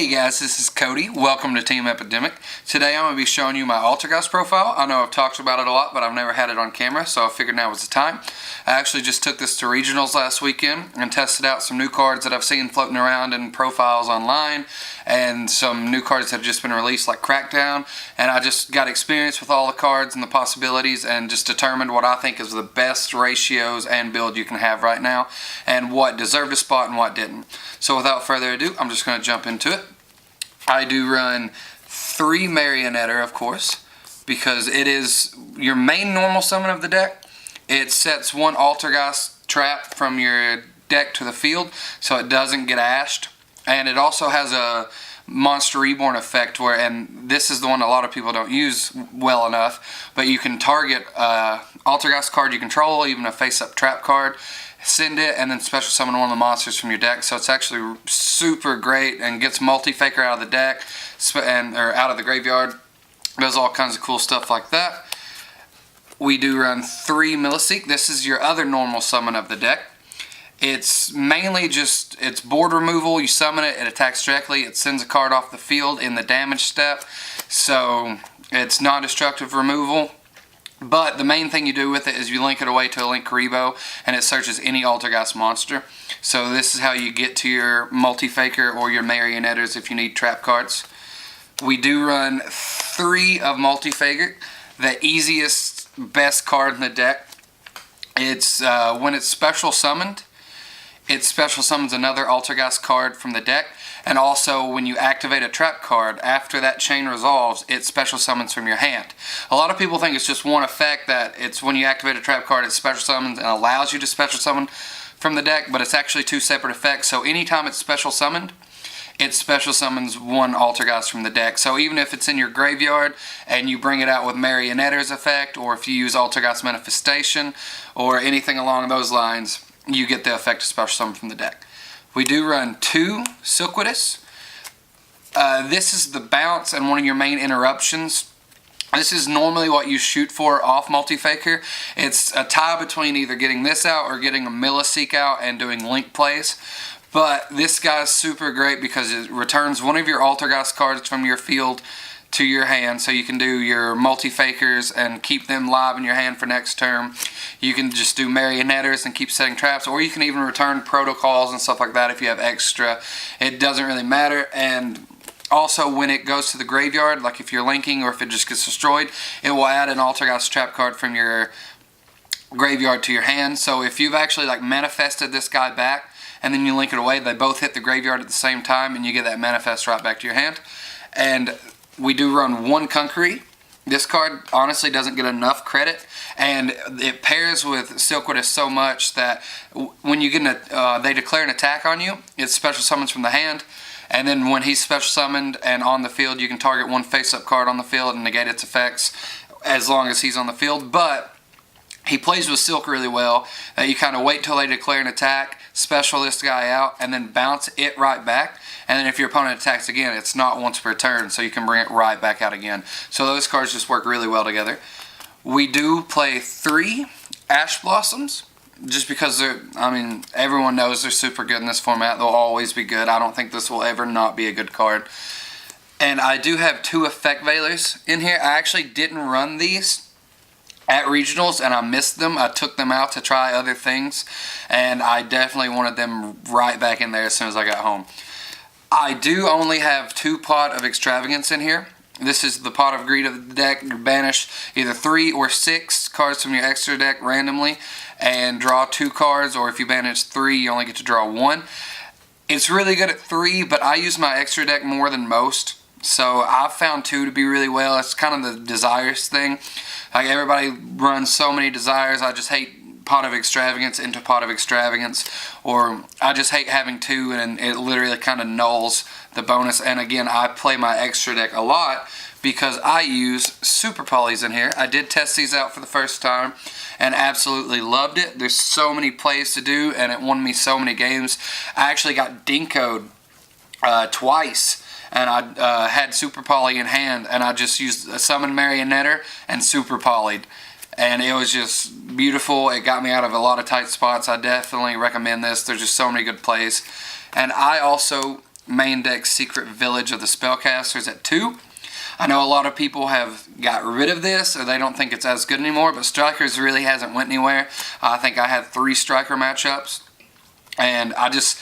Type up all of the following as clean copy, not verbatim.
Hey guys, this is Cody. Welcome to Team Epidemic. Today I'm going to be showing you my Altergeist profile. I know I've talked about it a lot, but I've never had it on camera, so I figured now was the time. I actually just took this to regionals last weekend and tested out some new cards that I've seen floating around in profiles online and some new cards that have just been released like Crackdown, and I just got experience with all the cards and the possibilities and just determined what I think is the best ratios and build you can have right now and what deserved a spot and what didn't. So without further ado, I'm just going to jump into it. I do run 3 Marionetter, of course, because it is your main normal summon of the deck. It sets 1 Altergeist trap from your deck to the field so it doesn't get ashed. And it also has a Monster Reborn effect where, and this is the one a lot of people don't use well enough, but you can target Altergeist card you control, even a face-up trap card, send it, and then special summon one of the monsters from your deck. So it's actually super great and gets multi-faker out of the deck or out of the graveyard. Does all kinds of cool stuff like that. We do run 3 Milliseek. This is your other normal summon of the deck. It's mainly just, it's board removal. You summon it, it attacks directly, it sends a card off the field in the damage step. So it's non-destructive removal. But the main thing you do with it is you link it away to a Link Karibo, and it searches any Altergeist monster. So this is how you get to your multi-faker or your Marionetters if you need trap cards. We do run 3 of multi-faker. The easiest, best card in the deck. It's when it's special summoned, it special summons another Altergeist card from the deck. And also, when you activate a trap card, after that chain resolves, it special summons from your hand. A lot of people think it's just one effect, that it's when you activate a trap card, it special summons and allows you to special summon from the deck, but it's actually 2 separate effects. So anytime it's special summoned, it special summons 1 Altergeist from the deck. So even if it's in your graveyard and you bring it out with Marionetter's effect, or if you use Altergeist Manifestation, or anything along those lines, you get the effect of special summon from the deck. We do run 2 Silkwitous. This is the bounce and one of your main interruptions. This is normally what you shoot for off multi-faker. It's a tie between either getting this out or getting a Milliseek out and doing link plays. But this guy's super great because it returns one of your Altergeist cards from your field to your hand, so you can do your multi-fakers and keep them live in your hand for next turn. You can just do Marionetters and keep setting traps, or you can even return protocols and stuff like that if you have extra. It doesn't really matter. And also, when it goes to the graveyard, like if you're linking or if it just gets destroyed, it will add an Altergeist trap card from your graveyard to your hand. So if you've actually like manifested this guy back and then you link it away, they both hit the graveyard at the same time and you get that manifest right back to your hand. And we do run 1 Conqueree. This card honestly doesn't get enough credit, and it pairs with Silkwitous so much that when you get they declare an attack on you, it special summons from the hand, and then when he's special summoned and on the field, you can target 1 face-up card on the field and negate its effects as long as he's on the field. But he plays with Silk really well. You kind of wait till they declare an attack, special this guy out, and then bounce it right back. And then if your opponent attacks again, it's not once per turn, so you can bring it right back out again. So those cards just work really well together. We do play 3 Ash Blossoms, just because they're, I mean, everyone knows they're super good in this format. They'll always be good. I don't think this will ever not be a good card. And I do have 2 Effect Veilers in here. I actually didn't run these at regionals, and I missed them. I took them out to try other things, and I definitely wanted them right back in there as soon as I got home. I do only have 2 Pot of Extravagance in here. This is the Pot of Greed of the deck. You banish either 3 or 6 cards from your extra deck randomly and draw 2 cards, or if you banish 3, you only get to draw 1. It's really good at 3, but I use my extra deck more than most. So I've found 2 to be really well. It's kind of the desires thing. Like everybody runs so many desires. I just hate Pot of Extravagance into Pot of Extravagance, or I just hate having 2 and it literally kind of nulls the bonus. And again, I play my extra deck a lot because I use Super Polys in here. I did test these out for the first time and absolutely loved it. There's so many plays to do and it won me so many games. I actually got Dinko'd twice, and I had Super Poly in hand, and I just used a Summon Marionetter and Super Poly'd. And it was just beautiful. It got me out of a lot of tight spots. I definitely recommend this. There's just so many good plays. And I also main deck Secret Village of the Spellcasters at 2. I know a lot of people have got rid of this, or they don't think it's as good anymore, but Strikers really hasn't went anywhere. I think I had 3 Striker matchups, and I just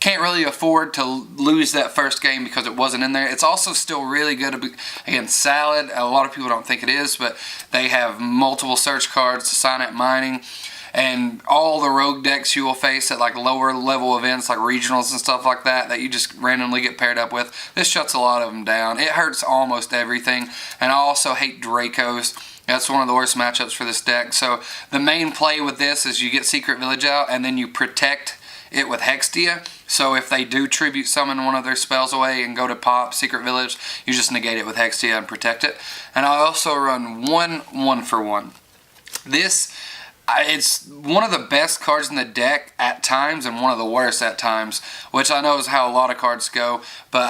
can't really afford to lose that first game because it wasn't in there. It's also still really good against Salad. A lot of people don't think it is, but they have multiple search cards to sign at mining. And all the rogue decks you will face at like lower level events like regionals and stuff like that you just randomly get paired up with, this shuts a lot of them down. It hurts almost everything. And I also hate Dracos. That's one of the worst matchups for this deck. So the main play with this is you get Secret Village out and then you protect it with Hextia. So if they do tribute summon one of their spells away and go to pop Secret Village, you just negate it with Hextia and protect it. And I also run 1/1. This it's one of the best cards in the deck at times and one of the worst at times, which I know is how a lot of cards go, but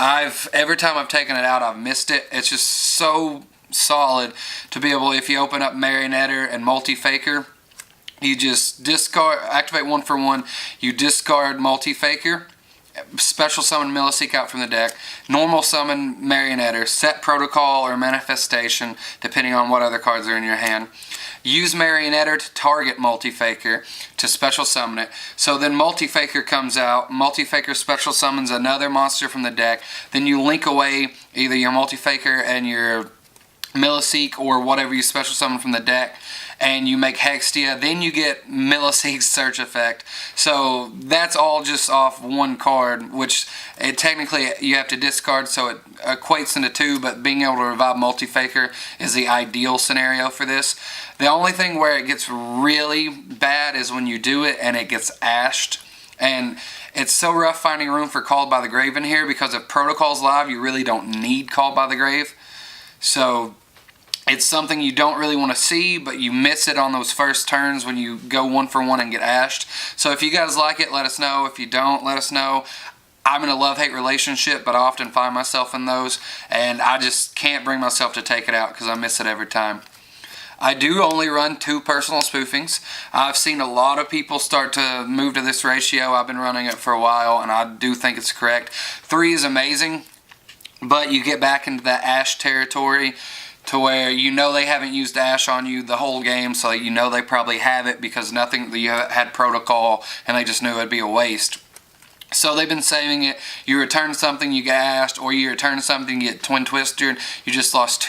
every time I've taken it out I've missed it. It's just so solid to be able, if you open up Marionetter and Multi-Faker, you just activate 1/1, you discard Multi-Faker, special summon Milliseek out from the deck, normal summon Marionetter, set Protocol or Manifestation depending on what other cards are in your hand. Use Marionetter to target Multi-Faker to special summon it. So then Multi-Faker comes out, Multi-Faker special summons another monster from the deck, then you link away either your Multi-Faker and your Milliseek or whatever you special summon from the deck, and you make Hextia, then you get Milliseek's search effect. So that's all just off one card, which technically you have to discard, so it equates into 2, but being able to revive Multi-Faker is the ideal scenario for this. The only thing where it gets really bad is when you do it and it gets ashed. And it's so rough finding room for Called by the Grave in here, because if Protocol's live, you really don't need Called by the Grave. So it's something you don't really want to see, but you miss it on those first turns when you go 1/1 and get ashed. So if you guys like it, let us know. If you don't, let us know. I'm in a love-hate relationship, but I often find myself in those, and I just can't bring myself to take it out because I miss it every time. I do only run 2 personal spoofings. I've seen a lot of people start to move to this ratio. I've been running it for a while, and I do think it's correct. 3 is amazing, but you get back into that Ash territory to where you know they haven't used Ash on you the whole game, so you know they probably have it because you had Protocol, and they just knew it'd be a waste. So they've been saving it. You return something, you get ashed, or you return something, you get Twin Twistered. You just lost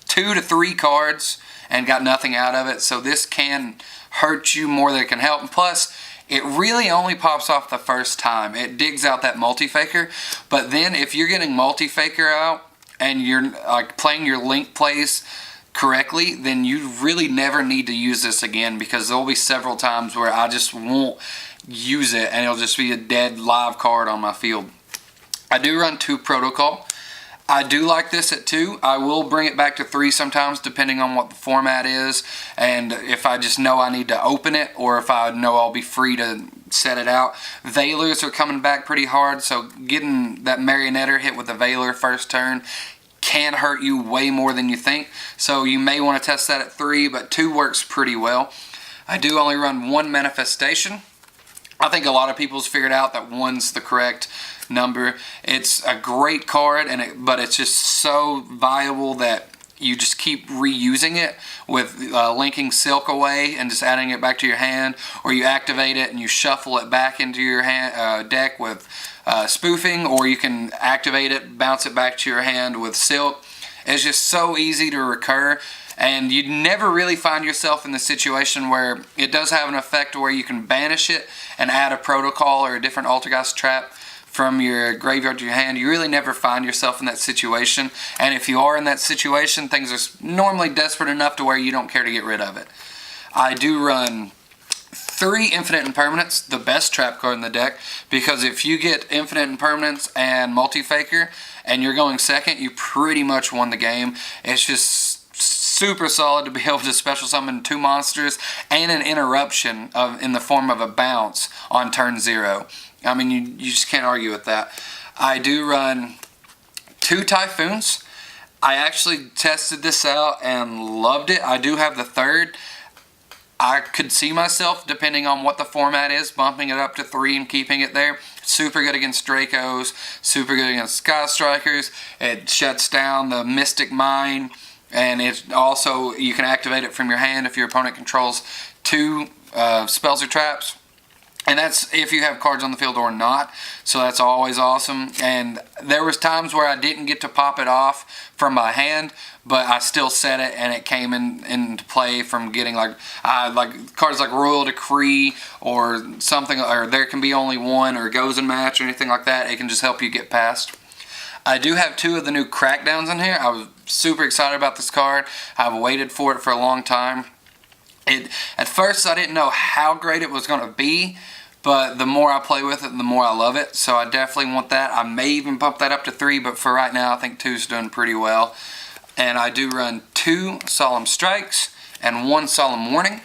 2 to 3 cards and got nothing out of it. So this can hurt you more than it can help. And plus, it really only pops off the first time. It digs out that Multi-Faker. But then if you're getting Multi-Faker out and you're like playing your link plays correctly, then you really never need to use this again, because there'll be several times where I just won't use it and it'll just be a dead live card on my field. I do run 2 Protocol. I do like this at 2. I will bring it back to 3 sometimes depending on what the format is, and if I just know I need to open it, or if I know I'll be free to set it out. Veilers are coming back pretty hard, so getting that Marionetter hit with a Veiler first turn can hurt you way more than you think. So you may want to test that at 3, but 2 works pretty well. I do only run 1 Manifestation. I think a lot of people's figured out that 1's the correct number. It's a great card, but it's just so viable that you just keep reusing it with linking Silk away and just adding it back to your hand, or you activate it and you shuffle it back into your hand, deck with spoofing, or you can activate it, bounce it back to your hand with Silk. It's just so easy to recur, and you never really find yourself in the situation where it does have an effect where you can banish it and add a Protocol or a different Altergeist trap from your graveyard to your hand. You really never find yourself in that situation, and if you are in that situation, things are normally desperate enough to where you don't care to get rid of it. I do run 3 Infinite Impermanents, the best trap card in the deck, because if you get Infinite Impermanents and Multi-Faker and you're going second, you pretty much won the game. It's just super solid to be able to special summon 2 monsters and an interruption in the form of a bounce on turn 0. I mean, you just can't argue with that. I do run 2 Typhoons. I actually tested this out and loved it. I do have the 3rd. I could see myself, depending on what the format is, bumping it up to 3 and keeping it there. Super good against Dracos, super good against Sky Strikers. It shuts down the Mystic Mine, and it also, you can activate it from your hand if your opponent controls 2 spells or traps. And that's if you have cards on the field or not. So that's always awesome. And there was times where I didn't get to pop it off from my hand, but I still set it, and it came into play from getting like cards like Royal Decree or something, or There Can Be Only One or Goes and Match or anything like that. It can just help you get past. I do have 2 of the new Crackdowns in here. I was super excited about this card. I've waited for it for a long time. At first I didn't know how great it was going to be, but the more I play with it, the more I love it. So I definitely want that. I may even bump that up to 3, but for right now I think 2's doing pretty well. And I do run 2 Solemn Strikes and 1 Solemn Warning.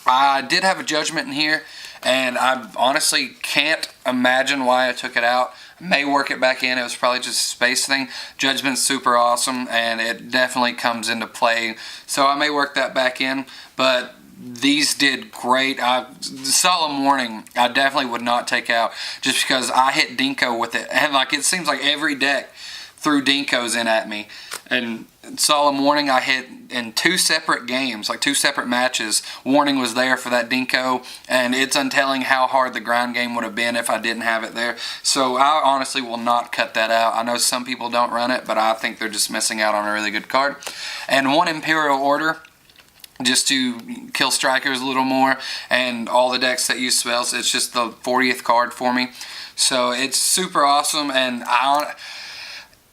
I did have a Judgment in here, and I honestly can't imagine why I took it out. I may work it back in. It was probably just a space thing. Judgment's super awesome, and it definitely comes into play. So I may work that back in, but these did great. Solemn Warning, I definitely would not take out, just because I hit Dinko with it. And like, it seems like every deck threw Dinkos in at me. And Solemn Warning I hit in 2 separate games, like 2 separate matches. Warning was there for that Dinko, and it's untelling how hard the grind game would have been if I didn't have it there. So I honestly will not cut that out. I know some people don't run it, but I think they're just missing out on a really good card. And 1 Imperial Order, just to kill strikers a little more, and all the decks that use spells. It's just the 40th card for me. So it's super awesome, and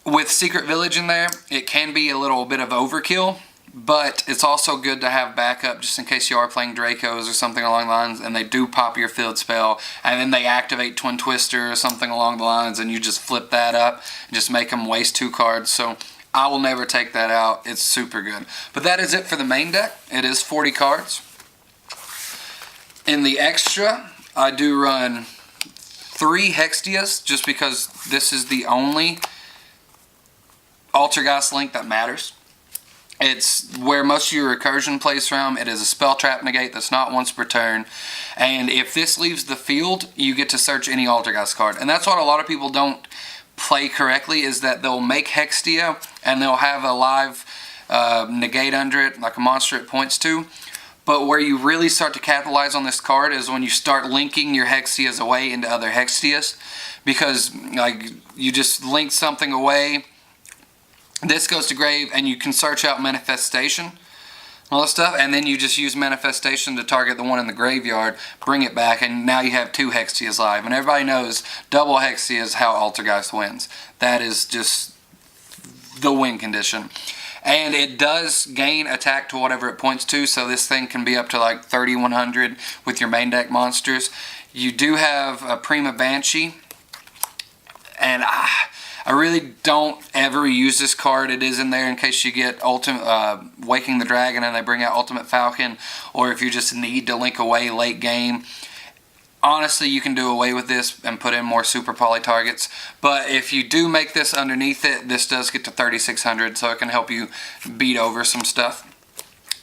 with Secret Village in there, it can be a little bit of overkill, but it's also good to have backup just in case you are playing Dracos or something along the lines, and they do pop your field spell, and then they activate Twin Twister or something along the lines, and you just flip that up and just make them waste 2 cards. So I will never take that out. It's super good. But that is it for the main deck. It is 40 cards. In the extra, I do run 3 Hextias, just because this is the only Altergeist link that matters. It's where most of your recursion plays from. It is a spell trap negate that's not once per turn. And if this leaves the field, you get to search any Altergeist card. And that's what a lot of people don't play correctly, is that they'll make Hextia and they'll have a live negate under it, like a monster it points to. But where you really start to capitalize on this card is when you start linking your Hextias away into other Hextias. Because like, you just link something away, this goes to grave, and you can search out Manifestation, all that stuff, and then you just use Manifestation to target the one in the graveyard, bring it back, and now you have 2 Hextias live. And everybody knows double Hextia is how Altergeist wins. That is just the win condition. And it does gain attack to whatever it points to, so this thing can be up to like 3100 with your main deck monsters. You do have a Prima Banshee, and I really don't ever use this card. It is in there in case you get Waking the Dragon and they bring out Ultimate Falcon, or if you just need to link away late game. Honestly, you can do away with this and put in more super poly targets. But if you do make this underneath it, this does get to 3600, so it can help you beat over some stuff.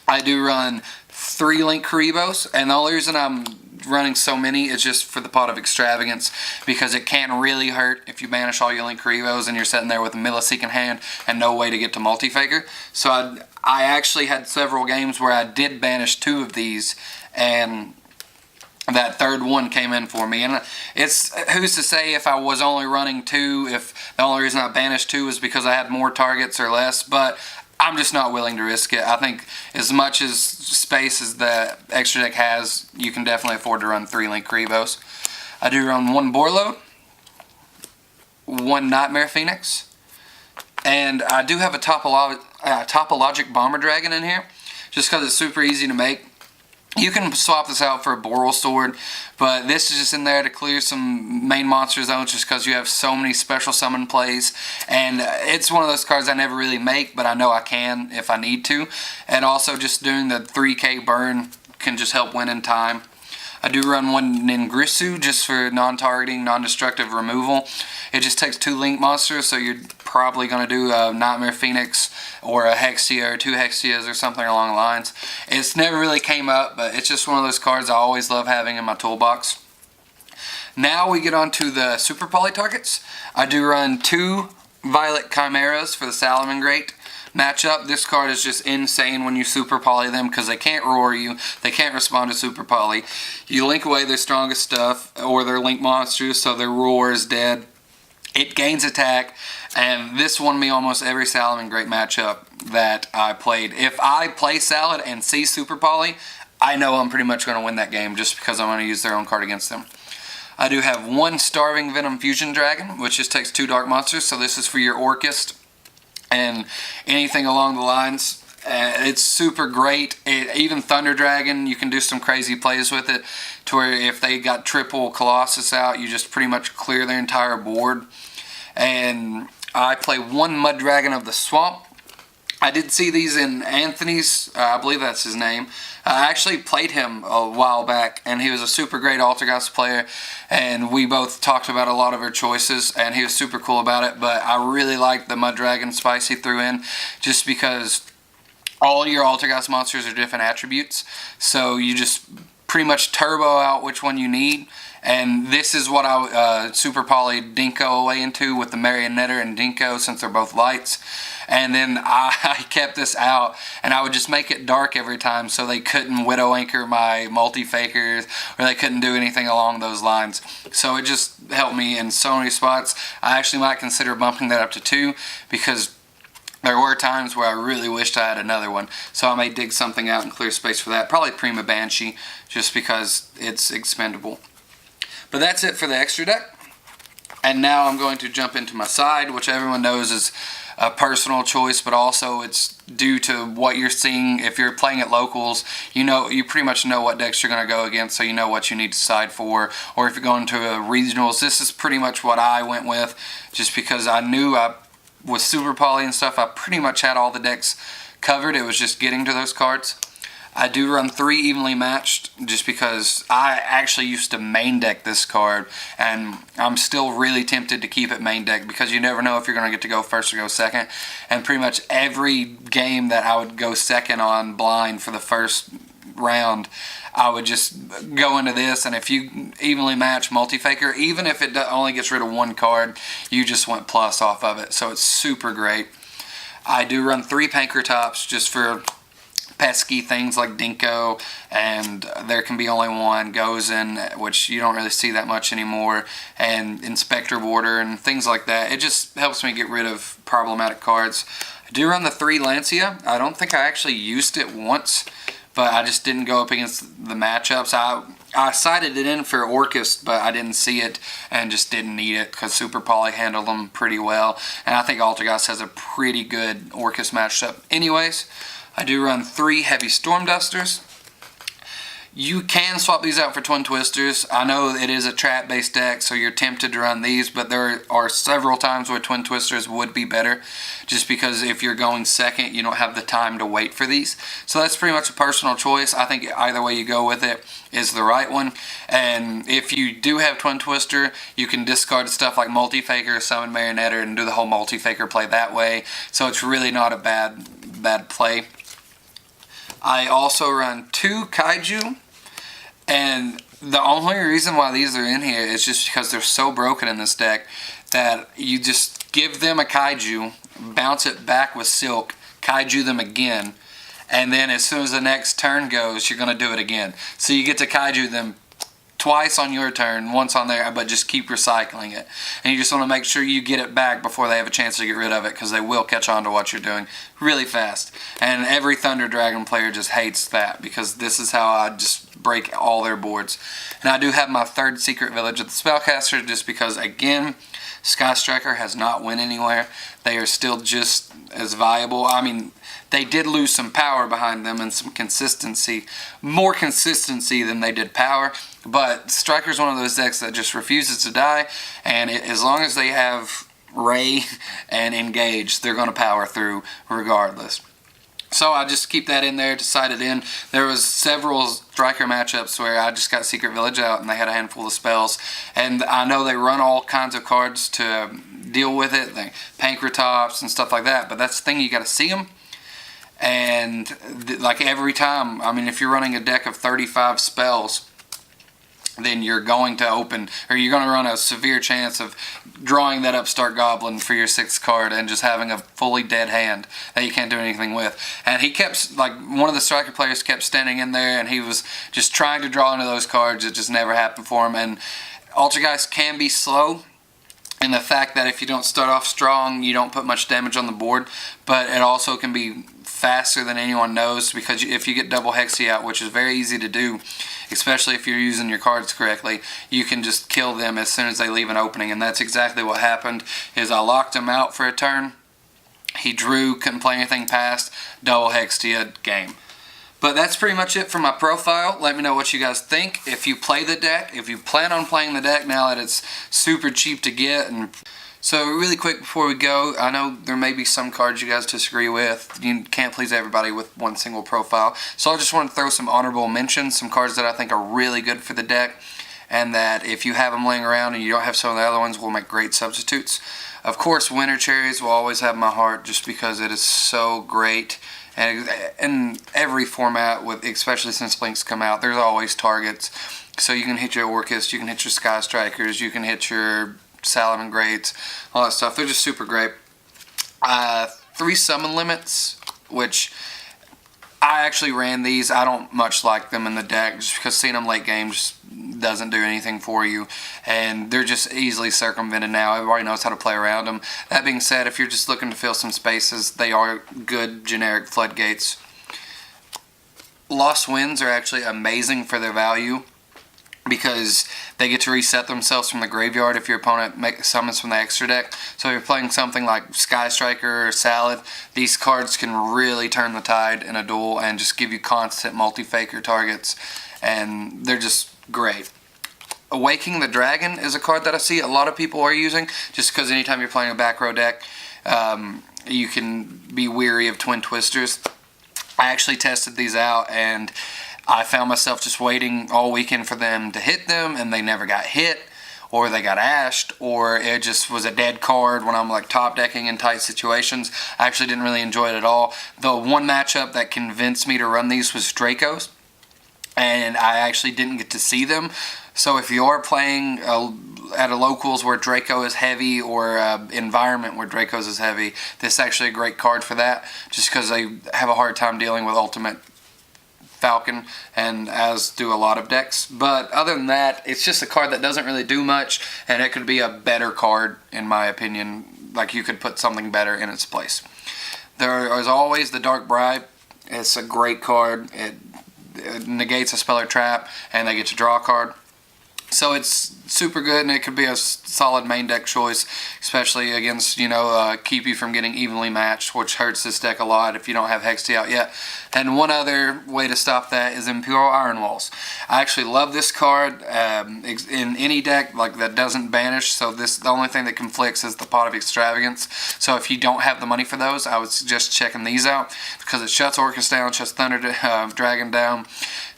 I do run 3 Link Karibos, and the only reason I'm running so many is just for the pot of extravagance, because it can really hurt if you banish all your Link Karibos and you're sitting there with a Millisecond hand and no way to get to Multi-Faker. So I actually had several games where I did banish 2 of these, and that third one came in for me. And it's, who's to say if I was only running 2, if the only reason I banished 2 is because I had more targets or less, but I'm just not willing to risk it. I think as much as space as the extra deck has, you can definitely afford to run 3 Link Karibos. I do run 1 Borload, 1 Nightmare Phoenix, and I do have a Topologic Bomber Dragon in here, just because it's super easy to make. You can swap this out for a Boral Sword, but this is just in there to clear some main monster zones just because you have so many special summon plays. And it's one of those cards I never really make, but I know I can if I need to. And also just doing the 3k burn can just help win in time. I do run one Ningrisu just for non-targeting, non-destructive removal. It just takes 2 link monsters, so you're probably going to do a Nightmare Phoenix or a Hexia or 2 Hexias or something along the lines. It's never really came up, but it's just one of those cards I always love having in my toolbox. Now we get on to the Super Poly targets. I do run 2 Violet Chimeras for the Salamangreat matchup. This card is just insane when you Super Poly them because they can't roar you, they can't respond to Super Poly. You link away their strongest stuff or their link monsters, so their roar is dead. It gains attack, and this won me almost every Salamangreat matchup that I played. If I play Salad and see Super Poly, I know I'm pretty much going to win that game just because I'm going to use their own card against them. I do have 1 Starving Venom Fusion Dragon, which just takes 2 dark monsters, so this is for your Orcust and anything along the lines. It's super great. Even Thunder Dragon, you can do some crazy plays with it to where if they got triple Colossus out, you just pretty much clear their entire board. And I play 1 Mud Dragon of the Swamp. I did see these in Anthony's, I believe that's his name. I actually played him a while back, and he was a super great Altergeist player, and we both talked about a lot of our choices, and he was super cool about it, but I really liked the Mud Dragon Spice he threw in, just because all your Altergeist monsters are different attributes, so you just pretty much turbo out which one you need. And this is what I Super Poly Dinko away into with the Marionetter and Dinko, since they're both lights. And then I kept this out, and I would just make it dark every time so they couldn't Widow Anchor my multi-fakers, or they couldn't do anything along those lines. So it just helped me in so many spots. I actually might consider bumping that up to 2, because there were times where I really wished I had another one. So I may dig something out and clear space for that. Probably Prima Banshee, just because it's expendable. But that's it for the extra deck. And now I'm going to jump into my side, which everyone knows is a personal choice, but also it's due to what you're seeing. If you're playing at locals, you pretty much know what decks you're going to go against, so you know what you need to side for. Or if you're going to regionals, this is pretty much what I went with, just because I knew with Super Poly and stuff, I pretty much had all the decks covered. It was just getting to those cards. I do run 3 evenly matched just because I actually used to main deck this card, and I'm still really tempted to keep it main deck because you never know if you're going to get to go first or go second. And pretty much every game that I would go second on blind for the first round, I would just go into this, and if you evenly match multi-faker, even if it only gets rid of 1 card, you just went plus off of it. So it's super great. I do run 3 Pankratops just for pesky things like Dinko, and there can be only 1 Gozen, which you don't really see that much anymore, and Inspector Border and things like that. It just helps me get rid of problematic cards. I do run the 3 Lancia. I don't think I actually used it once, but I just didn't go up against the matchups. I sided it in for Orcust, but I didn't see it and just didn't need it because Super Poly handled them pretty well, and I think Altergeist has a pretty good Orcust matchup anyways. I do run 3 Heavy Storm Dusters. You can swap these out for Twin Twisters. I know it is a trap-based deck, so you're tempted to run these, but there are several times where Twin Twisters would be better, just because if you're going second, you don't have the time to wait for these. So that's pretty much a personal choice. I think either way you go with it is the right one. And if you do have Twin Twister, you can discard stuff like Multi-Faker, Summon Marionetter, and do the whole Multi-Faker play that way. So it's really not a bad play. I also run 2 Kaiju, and the only reason why these are in here is just because they're so broken in this deck that you just give them a Kaiju, bounce it back with Silk, Kaiju them again, and then as soon as the next turn goes, you're going to do it again. So you get to Kaiju them twice on your turn, once on there, but just keep recycling it. And you just want to make sure you get it back before they have a chance to get rid of it, because they will catch on to what you're doing really fast. And every Thunder Dragon player just hates that, because this is how I just break all their boards. And I do have my 3rd Secret Village of the Spellcaster, just because, again, Sky Striker has not went anywhere. They are still just as viable. I mean, they did lose some power behind them and some consistency, more consistency than they did power, but Striker's one of those decks that just refuses to die, and as long as they have Ray and Engage, they're going to power through regardless. So I just keep that in there, decided in. There was several striker matchups where I just got Secret Village out and they had a handful of spells. And I know they run all kinds of cards to deal with it, like Pankratops and stuff like that, but that's the thing, you got to see them. And like every time, I mean, if you're running a deck of 35 spells, then you're going to open, or you're going to run a severe chance of drawing that Upstart Goblin for your 6th card and just having a fully dead hand that you can't do anything with. And he kept, like, one of the striker players kept standing in there and he was just trying to draw into those cards. It just never happened for him. And Altergeist can be slow in the fact that if you don't start off strong, you don't put much damage on the board, but it also can be faster than anyone knows, because if you get double Hexy out, which is very easy to do, especially if you're using your cards correctly, you can just kill them as soon as they leave an opening. And that's exactly what happened. Is I locked him out for a turn, he drew, couldn't play anything past, double Hexed, game. But that's pretty much it for my profile. Let me know what you guys think. If you play the deck, if you plan on playing the deck now that it's super cheap to get. And so really quick before we go, I know there may be some cards you guys disagree with. You can't please everybody with one single profile. So I just want to throw some honorable mentions, some cards that I think are really good for the deck, and that if you have them laying around and you don't have some of the other ones, will make great substitutes. Of course, Winter Cherries will always have my heart just because it is so great. And in every format, with especially since Links come out, there's always targets. So you can hit your Orcust, you can hit your Sky Strikers, you can hit your Salamon Greats, all that stuff. They're just super great. 3 summon limits, which I actually ran these. I don't much like them in the deck just because seeing them late game just doesn't do anything for you, and they're just easily circumvented now. Everybody knows how to play around them. That being said, if you're just looking to fill some spaces, they are good generic floodgates. Lost Winds are actually amazing for their value, because they get to reset themselves from the graveyard if your opponent summons from the extra deck. So if you're playing something like Sky Striker or Salad, these cards can really turn the tide in a duel and just give you constant multi-faker targets, and they're just great. Awakening the Dragon is a card that I see a lot of people are using, just because anytime you're playing a back row deck, you can be weary of Twin Twisters. I actually tested these out, and I found myself just waiting all weekend for them to hit them, and they never got hit, or they got ashed, or it just was a dead card when I'm like top decking in tight situations. I actually didn't really enjoy it at all. The one matchup that convinced me to run these was Dracos, and I actually didn't get to see them. So if you're playing at a locals where Draco is heavy, or environment where Dracos is heavy, this is actually a great card for that, just because I have a hard time dealing with Ultimate Falcon, and as do a lot of decks. But other than that, it's just a card that doesn't really do much, and it could be a better card in my opinion. Like, you could put something better in its place. There is always the Dark Bribe. It's a great card. It negates a spell or trap, and they get to draw a card. So it's super good, and it could be a solid main deck choice, especially against, keep you from getting evenly matched, which hurts this deck a lot if you don't have Hexy out yet. And one other way to stop that is Imperial Iron Walls. I actually love this card in any deck like that doesn't banish. So the only thing that conflicts is the Pot of Extravagance. So if you don't have the money for those, I would suggest checking these out, because it shuts Orcust down, shuts Thunder Dragon down.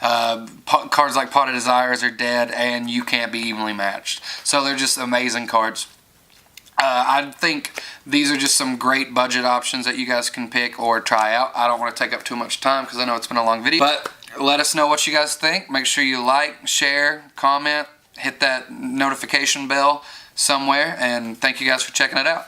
Cards like Pot of Desires are dead, and you can't be evenly matched. So they're just amazing cards. I think these are just some great budget options that you guys can pick or try out. I don't want to take up too much time because I know it's been a long video, but let us know what you guys think. Make sure you like, share, comment, hit that notification bell somewhere, and thank you guys for checking it out.